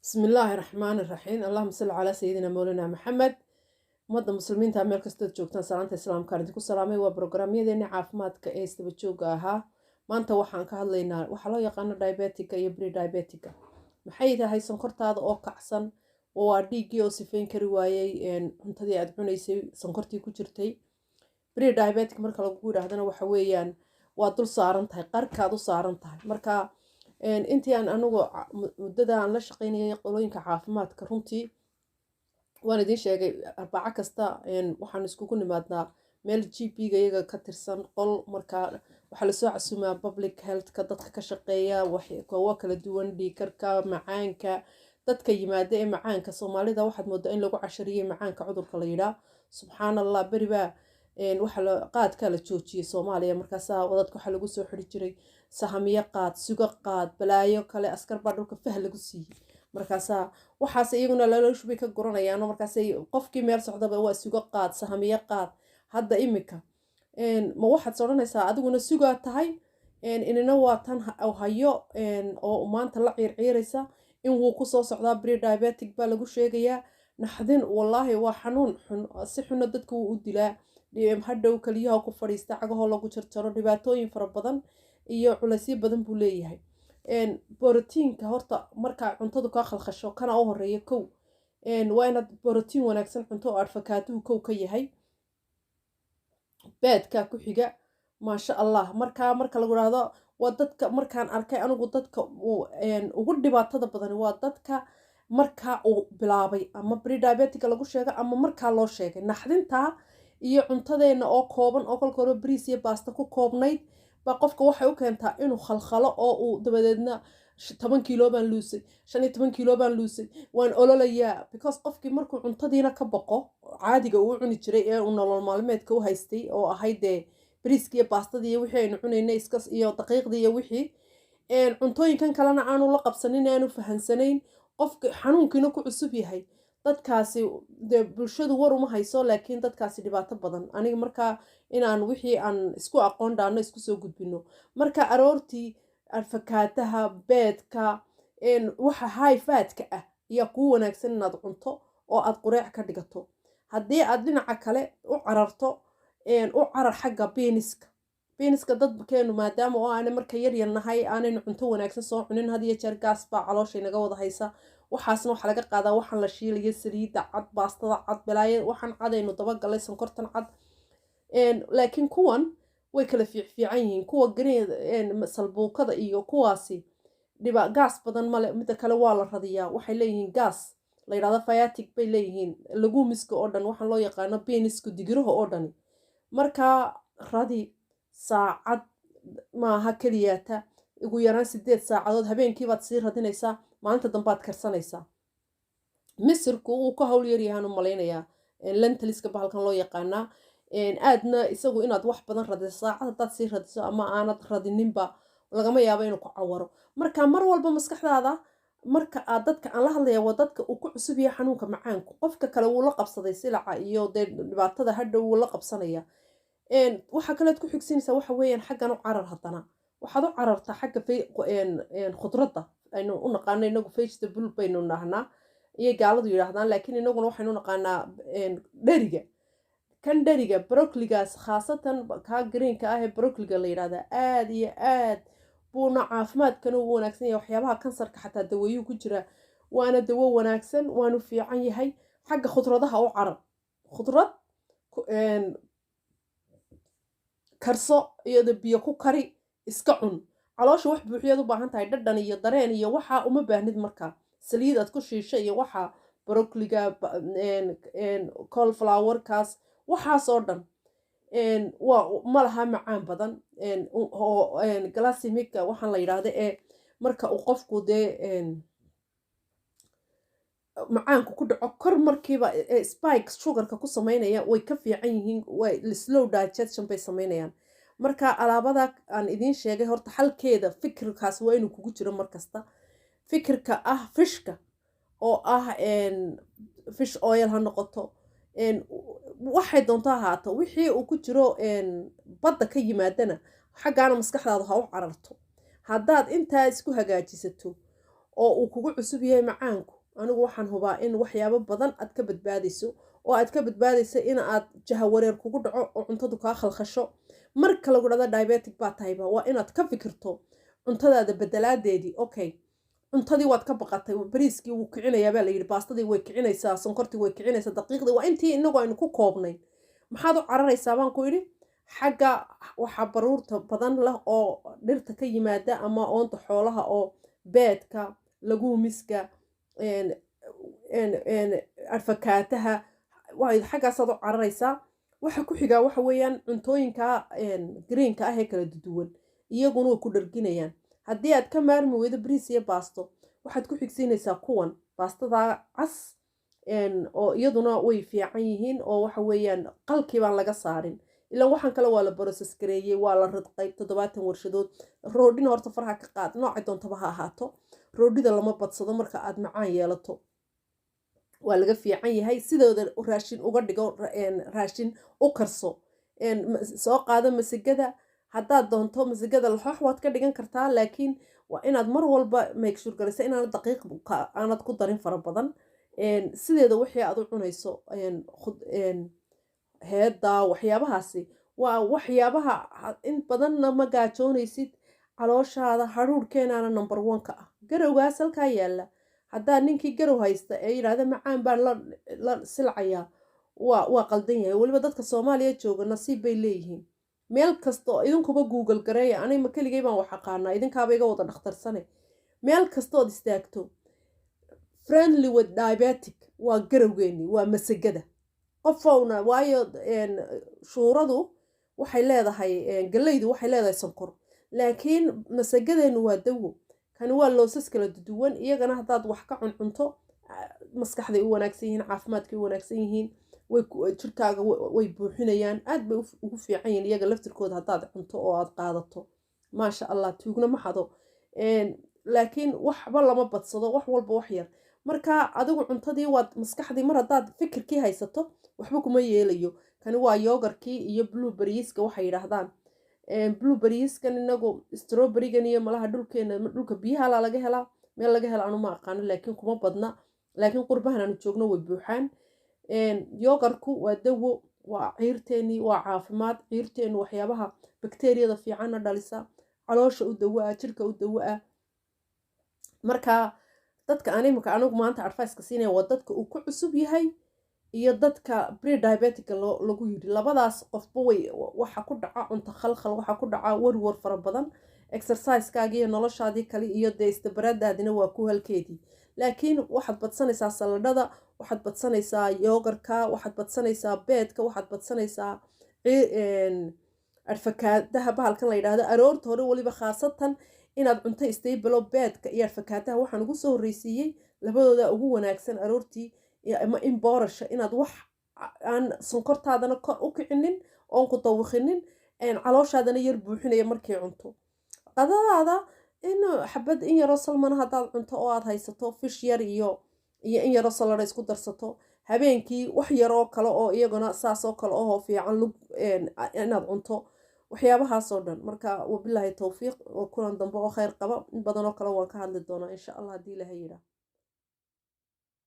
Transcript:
بسم الله الرحمن الرحيم اللهم صل على سيدنا مولانا محمد ummadda muslimiinta meel kasta joogtaan salaanta islaamka idinku salaamay waa programyadeena caafimaadka ee isdaba jooga ahaa maanta waxaan ka hadlaynaa waxa loo yaqaano diabetica iyo pre-diabetica maxay tahay sonkortaada oo kacsan oo waa dhiiggii oo sifeyn kari waayay cuntadii aad cunaysay sonkortii ku jirtay pre-diabetic marka lagu yidhaahdana waxa weeyaan waa dul saaran tahay qarkaad u saaran tahay marka intii aan anigu muddada aan la shaqaynayay qolooyinka caafimaadka runtii waan idiin sheegay arbaco kasta waxaan iskugu nimaadnaa meel gp-ga iyaga ka tirsan qol markaa waxaa lasoo casuumaa public healthka dadka ka shaqeeya kuwa kala duwan dhiikarka macaanka dadka yimaada ee macaanka soomaalida waxaad moodaa in lagu cashariyey macaanka cudurka la yidhaa subxaan allah beribaa qaadkaa la joojiyey soomaaliya markaasaa dadka waxaa lagu soo xiri jiray sahamiyo qaad sugo qaad balaayo kale askar baa dhulka fah lagu siiyey markaasaa waxaas iyaguna laloshubay ka guranayaan markaasay qofkii meel socdaba waa sugo qaad sahamiyo qaad hadda imika ma waxaad odhanaysaa adiguna sugaa tahay inina waa tan hayo oo maanta la ciirciiraysa in wuu kusoo socdaa pre-diabetic baa lagu sheegayaa naxdin wallaahi waa xanuun xun si xunna dadka wuu u dilaa hadhow kaliyaha ku fadhiista cagahoo lagu jarjaro dhibaatooyin fara badan iyo culaysyo badan buu leeyahay borotiinka horta markaa cuntadu kaa khalkhasho kana u horeeya kow waa inaad borotiin wanaagsan cunto oo adfakaatuhu kow ka yahay beedkaa ku xiga maasha allah marka lagu dhahdo waa dadka markaan arkay anigu dadka ugu dhibaatada badan waa dadka markaa uu bilaabay ama pre-diabetica lagu sheega ama markaa loo sheegay naxdintaa iyo cuntadeena oo kooban oo kolka hore bariis iyo baasta ku koobnayd baa qofka waxay u keentaa inuu khalkhalo oo uu dabadeedna 10 kiilo baan luusay 15 kiilo baan luusay waan ololayaa because qofkii markuu cuntadiina ka baqo caadiga uu cuni jiray ee uu nolol maalmeedka u haystay oo ahayd bariiska iyo baastada iyo wixii aynu cunaynay iskas iyo daqiiqdii iyo wixii cuntooyinkan kalena aanu la qabsanin aanu fahansanayn qofka xanuunkiina ku cusub yahay dadkaasi dee bulshadu war uma hayso laakiin dadkaasi dhibaato badan aniga markaa inaan wixii aan isku aqoon dhaano isku soo gudbino marka aroortii adfakaataha beedka waxa high fatka ah ayaa kuu wanaagsan inaad cunto oo aad qureec ka dhigato haddii aad dhinaca kale u cararto u carar xagga beeniska dadkeenu maadaama oo aanay marka yaryar nahay aanaynu cunto wanaagsan soo cunin had iyo jeer gaas baa caloosha inaga wada haysa waxaasna waxaa laga qaadaa waxaan la shiilaya saliidda cad baastada cad balaayo waxaan cadaynu dabagalay sonkortan cad laakiin kuwan way kala fiicfiican yihiin kuwa salbuukada iyo kuwaasi gaas badan male midda kale waa la radiyaa waxay leeyihiin gaas la yidhahdo fayatic bay leeyihiin lagumiska oo dhan waxaan loo yaqaano beeniska digiraha oo dhani markaa radi saacad maaha keliyaata ugu yaraan 8 saacadood habeenkiibaad sii radinaysaa maalinta dambaad karsanaysaa misirku wuu ka hawl yaryahaan u malaynayaa lentaliska bahalkan loo yaqaanaa aadna isagu inaad wax badan radiso saacad haddaad sii radiso ama aanad radininba lagama yaabo inuu ku cawaro marka mar walba maskaxdaada marka aad dadka aan la hadlaya waa dadka uu ku cusub yahay xanuunka macaanku qofka kale wuu la qabsaday silaca iyo dee dhibaatada hadhow wuu la qabsanaya waxa kaleed ku xigsinaysaa waxa weeyaan xaggan u carar haddana waxaad u carartaa xagga khudradda aynu u naqaano inagu vegetable baynu nahnaa iyo gaaladu yidhaahdaan laakiin inaguna waxaynu naqaanaa dheriga brocligaas khaasatan kaa greenka ah ee brocliga la yidhahdaa aad iyo aad buuna caafimaadkana ugu wanaagsan yahay waxyaabaha kansarka xataa daweeyuu ku jira waana dawo wanaagsan waanu fiican yahay xagga khudradaha u carar khudrad karso iyada biyo ku kari iska cun caloosha wax buuxiyaad u baahan tahay dhadhan iyo dareen iyo waxaa uma baahnid markaa saliid aad ku shiisha iyo waxaa brocliga cauliflowerkaas waxaas oo dhan ma laha macaan badan oo glycemic waxaan la yidhaahda marka uu qofku dee macaanku ku dhaco kor markiiba spike sugarka ku sameynaya way ka fiican yihiin slow digestion bay sameynayaan marka alaabada aan idiin sheegay horta xalkeeda fikirkaas waa inuu kugu jiro markasta fikirka ah fishka oo ah fish oil ha noqoto waxay doonto ahaato wixii uu ku jiro badda ka yimaadana xaggaana maskaxdaadu ha u cararto haddaad intaa isku hagaajisato oo uu kugu cusub yahay macaanku anigu waxaan hubaa in waxyaabo badan aad ka badbaadayso oo aad ka badbaadayso in aad jahawareer kugu dhaco oo cuntadu kaa khalkhasho marka lagu dhahdo diabetic baa tahayba waa inaad ka fikirto cuntadaada bedelaadeedii okay cuntadii waad ka baqatay bariiskii wuu kicinayaa baa la yidhi baastadii way kicinaysaa sonkortii way kicinaysaa daqiiqdii waa intii inagu aynu ku koobnayn maxaad u cararaysaa baan ku yidhi xagga waxaa baruurta badan leh oo dhirta ka yimaada ama oonta xoolaha oo beedka laguumiska arfakaataha xaggaasaad u cararaysaa waxa ku xigaa waxa weeyaan cuntooyinka greenka ah ee kala duwan iyaguna way ku dharginayaan haddii aad ka maarmi weydo bariis iyo baasto waxaad ku xigsiinaysaa kuwan baastada cas oo iyaduna way fiican yihiin oo waxa weeyaan qalkii baan laga saarin ilaan waxaan kale waa la process gareeyey waa la ridqay 70 warshadood roodhina horta faraha ka qaad noocay doontaba ha ahaato roodhida lama badsado marka aad macaan yeelato waa laga fiican yahay sidooda raashin uga dhigo raashin u karso soo qaado masigada haddaad doonto masigada laxoox waad ka dhigan kartaa laakiin waa inaad mar walba make sure garaysa inaanad daqiiq aanad ku darin fara badan sideeda wixii aad u cunayso heedda waxyaabahaasi waa waxyaabaha in badanna ma gaajoonaysid calooshaada haruurkeenaana number 1 ka ah garowgaas halkaa yaalla haddaa ninkii garow haysta ee yidhaahda macaan baan la silcayaa waa qaldan yahay weliba dadka Soomaaliya jooga nasiib bay leeyihiin meel kasta oo idinkuba Google gareeya anay ma kaligay baan wax aqaanaa idinkaaba iga wada dhakhtarsane meel kasta oo istaagto friendly with diabetic waa garowgeeni waa masagada qofowna waayo shuuradu waxay leedahay galaydu waxay leedahay sonkor laakiin masagadeenu waa dawo kan waa loosas kala duwan iyagana hadaad wax ka cunto maskaxday u wanaagsan yihiin caafimaadkay u wanaagsan yihiin way jirkaaga way buuxinayaan aad bay ugu fiican yihiin iyaga laftirkooda hadaad cunto oo aad qaadato maasha Allah tuugna ma xado laakiin waxba lama badsado wax walba wax yar marka adigu cuntadii waad maskaxdii mar hadaad fikirkii haysato waxba kuma yeelayo kani waa yogurtkii iyo blueberries-ka waxay yiraahdaan blueberries-kan inagu strawberry-gan iyo malaha dhulka biyaha laga helaa meel laga helo ma aqaan laakiin kuma badna laakiin qurbahan aanu joogno way buuxaan yogurtku waa dawo waa ciirteeni waa caafimaad ciirteenu waxyaabaha bakteeriyada fiicanna dhalisa caloosha u dawo jirka u dawo marka dadka animaka anigu maanta advice-ka siinaya waa dadka uu ku cusub yahay iyo dadka pre-diabetic lagu yiri labadaas qofba way waxa ku dhaca cunto khalkhal waxa ku dhaca warwar fara badan exercise-kaaga iyo noloshaadii kale iyo deestabaradaadina waa ku halkeedii laakiin waxaad badsanaysaa saladhada waxaad badsanaysaa yogurtka waxaad badsanaysaa beedka waxaad badsanaysaa arfakaadaha bahalkan la yiraahdo aroorta hore waliba khaasatan inaad cunto stable beedka iyo arfakaadaha waxaan ugu soo horeysiiyay labadooda ugu wanaagsan aroortii ama in boorasha inaad wax aan sonkortaadana kor u kicinin oon ku dawaqinin calooshaadana yar buuxinaya markay cunto qadadaada in xabad in yaro salmana hadaad cunto oo aad haysato fish yar iyo in yaro salad isku darsato habeenkii wax yar oo kale oo iyaguna saas oo kale oo fiican inaad cunto waxyaabahaas oo dhan marka wabillahi tawfiiq oo kulan dambe oo khayr qaba in badan oo kale waan ka hadli doonaa insha Allah hadii Ilaahay yiraahdo